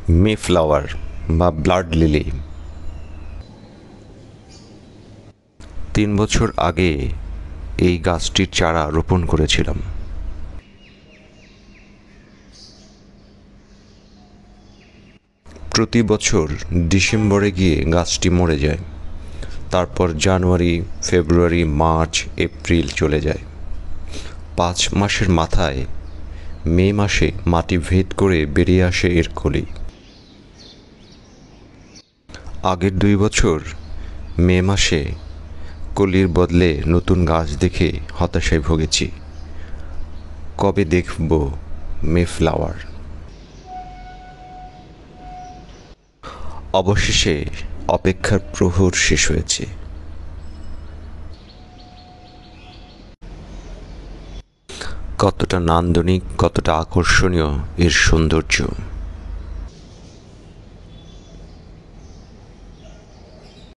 Mayflower বা blood lily. ৩ বছর আগে এই গাছটির চারা রোপণ করেছিলাম। প্রতি বছর ডিসেম্বরে গিয়ে গাছটি মরে যায়। তারপর জানুয়ারি, ফেব্রুয়ারি, মার্চ, এপ্রিল চলে যায়। ৫ মাসের মাথায় মে মাসে মাটি ভেদ করে বেরিয়ে আসে এর কলি। আগের ২ বছর মে মাসে কলির বদলে নতুন গাছ দেখে হতাশায় ভুগেছি। কবে দেখব মেফ্লাওয়ার? অবশেষে অপেক্ষার প্রহর শেষ হয়েছে। কতটা নান্দনিক, কতটা আকর্ষণীয় এর সৌন্দর্য!